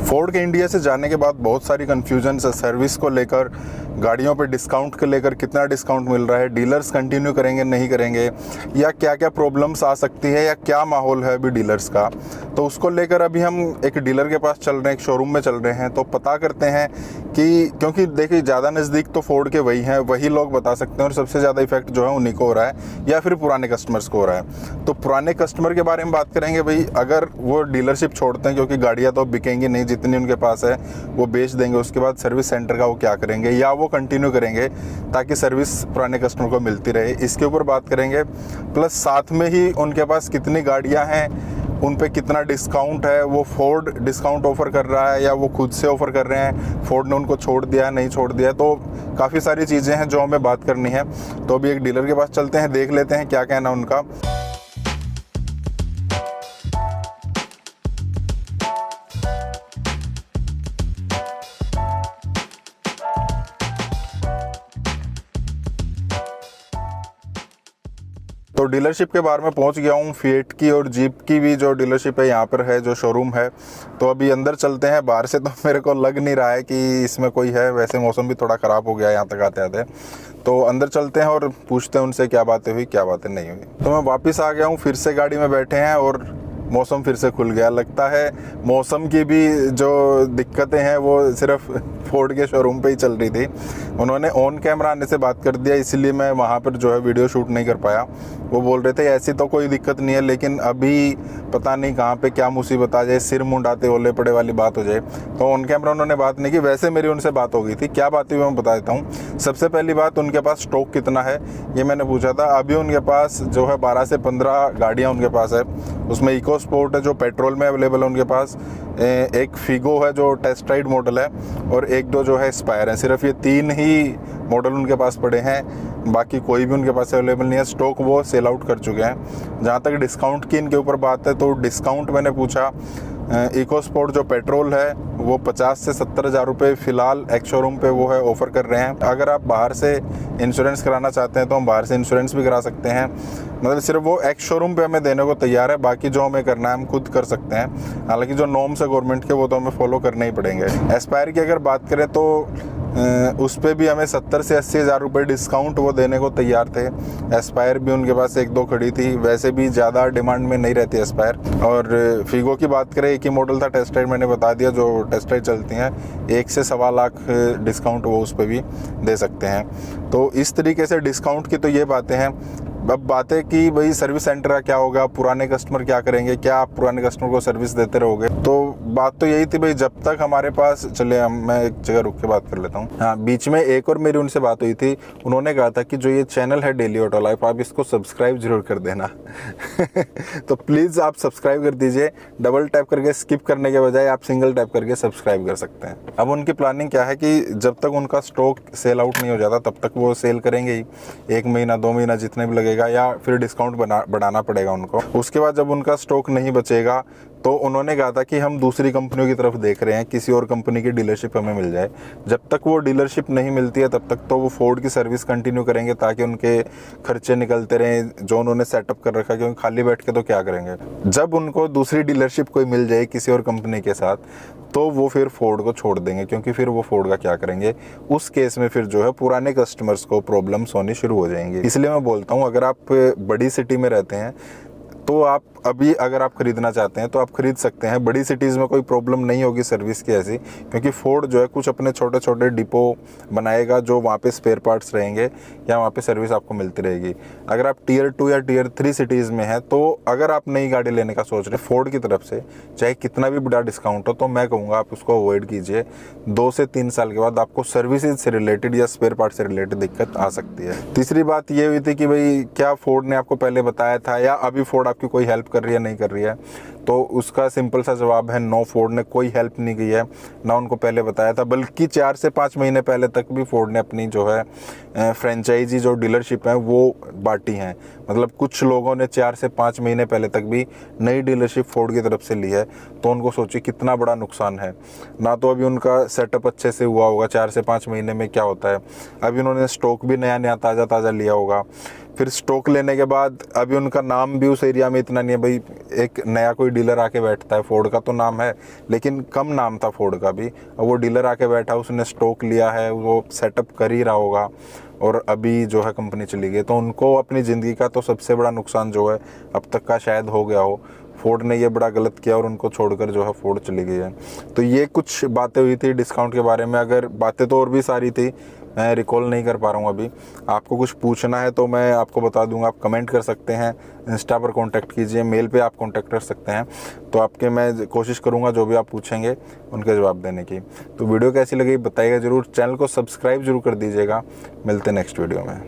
Ford के India से जाने के बाद बहुत सारी कन्फ्यूजन है सर्विस को लेकर, गाड़ियों पे डिस्काउंट को लेकर, कितना डिस्काउंट मिल रहा है, डीलर्स कंटिन्यू करेंगे नहीं करेंगे, या क्या क्या प्रॉब्लम्स आ सकती है, या क्या माहौल है अभी डीलर्स का। तो उसको लेकर अभी हम एक डीलर के पास चल रहे हैं, एक शोरूम में चल रहे हैं, तो पता करते हैं कि क्योंकि देखिए ज़्यादा नज़दीक तो फोर्ड के वही हैं, वही लोग बता सकते हैं, और सबसे ज़्यादा इफेक्ट जो है उन्हीं को हो रहा है या फिर पुराने कस्टमर्स को हो रहा है। तो पुराने कस्टमर के बारे में बात करेंगे भाई, अगर वो डीलरशिप छोड़ते हैं क्योंकि गाड़ियाँ तो बिकेंगी नहीं, जितनी उनके पास है वो बेच देंगे, उसके बाद सर्विस सेंटर का वो क्या करेंगे, या वो कंटिन्यू करेंगे ताकि सर्विस पुराने कस्टमर को मिलती रहे, इसके ऊपर बात करेंगे। प्लस साथ में ही उनके पास कितनी गाड़ियाँ हैं, उन पे कितना डिस्काउंट है, वो फोर्ड डिस्काउंट ऑफर कर रहा है या वो खुद से ऑफर कर रहे हैं, फोर्ड ने उनको छोड़ दिया है नहीं छोड़ दिया है। तो काफ़ी सारी चीज़ें हैं जो हमें बात करनी है। तो अभी एक डीलर के पास चलते हैं, देख लेते हैं क्या कहना उनका। तो डीलरशिप के बारे में पहुंच गया हूं, फिएट की और जीप की भी जो डीलरशिप है यहाँ पर है, जो शोरूम है। तो अभी अंदर चलते हैं। बाहर से तो मेरे को लग नहीं रहा है कि इसमें कोई है, वैसे मौसम भी थोड़ा ख़राब हो गया है यहाँ तक आते आते। तो अंदर चलते हैं और पूछते हैं उनसे क्या बातें हुई क्या बातें नहीं हुई। तो मैं वापस आ गया हूँ, फिर से गाड़ी में बैठे हैं और मौसम फिर से खुल गया। लगता है मौसम की भी जो दिक्कतें हैं वो सिर्फ फोर्ड के शोरूम पे ही चल रही थी। उन्होंने ऑन कैमरा आने से बात कर दिया, इसलिए मैं वहाँ पर जो है वीडियो शूट नहीं कर पाया। वो बोल रहे थे ऐसी तो कोई दिक्कत नहीं है, लेकिन अभी पता नहीं कहाँ पे क्या मुसीबत आ जाए, सिर मुंडाते ओले पड़े वाली बात हो जाए। तो ऑन कैमरा उन्होंने बात नहीं की, वैसे मेरी उनसे बात हो गई थी। क्या बात हुई मैं बता देता हूँ। सबसे पहली बात, उनके पास स्टॉक कितना है ये मैंने पूछा था। अभी उनके पास जो है 12 से 15 गाड़ियाँ उनके पास है। उसमें इको स्पोर्ट है जो पेट्रोल में अवेलेबल है उनके पास, एक फिगो है जो टेस्ट राइड मॉडल है, और एक दो जो है स्पायर है। सिर्फ ये 3 ही मॉडल उनके पास पड़े हैं, बाकी कोई भी उनके पास अवेलेबल नहीं है। स्टॉक वो सेल आउट कर चुके हैं। जहाँ तक डिस्काउंट की इनके ऊपर बात है, तो डिस्काउंट मैंने पूछा, इको स्पोर्ट जो पेट्रोल है वो 50 से 70 हज़ार रुपये फ़िलहाल एक्स शोरूम पे वो है ऑफ़र कर रहे हैं। अगर आप बाहर से इंश्योरेंस कराना चाहते हैं तो हम बाहर से इंश्योरेंस भी करा सकते हैं। मतलब सिर्फ वो एक्स शोरूम पे हमें देने को तैयार है, बाकी जो हमें करना है हम खुद कर सकते हैं। हालांकि जो नॉर्म्स है गवर्नमेंट के वो तो हमें फॉलो करने ही पड़ेंगे। एस्पायर की अगर बात करें तो उस पर भी हमें 70 से 80 हज़ार रुपये डिस्काउंट वो देने को तैयार थे। एस्पायर भी उनके पास 1-2 खड़ी थी, वैसे भी ज़्यादा डिमांड में नहीं रहती एस्पायर। और फिगो की बात करें, एक ही मॉडल था टेस्ट राइड, मैंने बता दिया जो टेस्ट राइड चलती हैं, 1 से 1.25 लाख डिस्काउंट वो उस पर भी दे सकते हैं। तो इस तरीके से डिस्काउंट की तो ये बातें हैं। अब बातें कि भाई सर्विस सेंटर का क्या होगा, पुराने कस्टमर क्या करेंगे, क्या आप पुराने कस्टमर को सर्विस देते रहोगे। तो बात तो यही थी भाई, जब तक हमारे पास चले, मैं एक जगह रुक के बात कर लेता हूँ। हाँ, बीच में एक और मेरी उनसे बात हुई थी। उन्होंने कहा था कि जो ये चैनल है डेली ऑटो लाइफ, आप इसको सब्सक्राइब जरूर कर देना। तो प्लीज़ आप सब्सक्राइब कर दीजिए। डबल टैप करके स्किप करने के बजाय आप सिंगल टैप करके सब्सक्राइब कर सकते हैं। अब उनकी प्लानिंग क्या है कि जब तक उनका स्टॉक सेल आउट नहीं हो जाता तब तक वो सेल करेंगे ही, 1 महीना 2 महीना जितने भी लगेगा, या फिर डिस्काउंट बढ़ाना पड़ेगा उनको। उसके बाद जब उनका स्टॉक नहीं बचेगा तो उन्होंने कहा था कि हम दूसरी कंपनियों की तरफ देख रहे हैं, किसी और कंपनी की डीलरशिप हमें मिल जाए। जब तक वो डीलरशिप नहीं मिलती है तब तक तो वो फोर्ड की सर्विस कंटिन्यू करेंगे ताकि उनके खर्चे निकलते रहें जो उन्होंने सेटअप कर रखा है, क्योंकि खाली बैठ के तो क्या करेंगे। जब उनको दूसरी डीलरशिप कोई मिल जाए किसी और कंपनी के साथ तो वो फिर फोर्ड को छोड़ देंगे, क्योंकि फिर वो फोर्ड का क्या करेंगे। उस केस में फिर जो है पुराने कस्टमर्स को प्रॉब्लम्स होनी शुरू हो जाएंगी। इसलिए मैं बोलता हूँ, अगर आप बड़ी सिटी में रहते हैं तो आप अभी अगर आप खरीदना चाहते हैं तो आप खरीद सकते हैं। बड़ी सिटीज़ में कोई प्रॉब्लम नहीं होगी सर्विस की ऐसी, क्योंकि फोर्ड जो है कुछ अपने छोटे छोटे डिपो बनाएगा जो वहाँ पे स्पेयर पार्ट्स रहेंगे या वहाँ पे सर्विस आपको मिलती रहेगी। अगर आप टियर 2 या टियर 3 सिटीज़ में हैं तो अगर आप नई गाड़ी लेने का सोच रहे हैं फोर्ड की तरफ से, चाहे कितना भी बड़ा डिस्काउंट हो, तो मैं कहूँगा आप उसको अवॉइड कीजिए। 2 से 3 साल के बाद आपको सर्विसेज से रिलेटेड या स्पेयर पार्ट से रिलेटेड दिक्कत आ सकती है। तीसरी बात ये हुई थी कि भाई क्या फोर्ड ने आपको पहले बताया था या अभी फोर्ड आपकी कोई हेल्प कर रही है नहीं कर रही है। तो उसका सिंपल सा जवाब है नो, फोर्ड ने कोई हेल्प नहीं की है, ना उनको पहले बताया था। बल्कि 4 से 5 महीने पहले तक भी फोर्ड ने अपनी जो है फ्रेंचाइजी जो डीलरशिप है वो बांटी हैं। मतलब कुछ लोगों ने 4 से 5 महीने पहले तक भी नई डीलरशिप फोर्ड की तरफ से ली है। तो उनको सोचिए कितना बड़ा नुकसान है। ना तो अभी उनका सेटअप अच्छे से हुआ होगा, 4 से 5 महीने में क्या होता है। अभी उन्होंने स्टॉक भी नया नया ताज़ा ताज़ा लिया होगा, फिर स्टॉक लेने के बाद अभी उनका नाम भी उस एरिया में इतना नहीं है भाई, एक नया कोई डीलर आके बैठता है, फोर्ड का तो नाम है लेकिन कम नाम था फोर्ड का भी। अब वो डीलर आके बैठा, उसने स्टॉक लिया है, वो सेटअप कर ही रहा होगा और अभी जो है कंपनी चली गई, तो उनको अपनी ज़िंदगी का तो सबसे बड़ा नुकसान जो है अब तक का शायद हो गया हो। फोर्ड ने ये बड़ा गलत किया और उनको छोड़कर जो है फोर्ड चली गई है। तो ये कुछ बातें हुई थी डिस्काउंट के बारे में। अगर बातें तो और भी सारी थी, मैं रिकॉल नहीं कर पा रहा हूँ अभी। आपको कुछ पूछना है तो मैं आपको बता दूंगा, आप कमेंट कर सकते हैं, इंस्टा पर कांटेक्ट कीजिए, मेल पे आप कांटेक्ट कर सकते हैं। तो आपके मैं कोशिश करूँगा जो भी आप पूछेंगे उनके जवाब देने की। तो वीडियो कैसी लगी बताइएगा ज़रूर, चैनल को सब्सक्राइब जरूर कर दीजिएगा। मिलते हैं नेक्स्ट वीडियो में।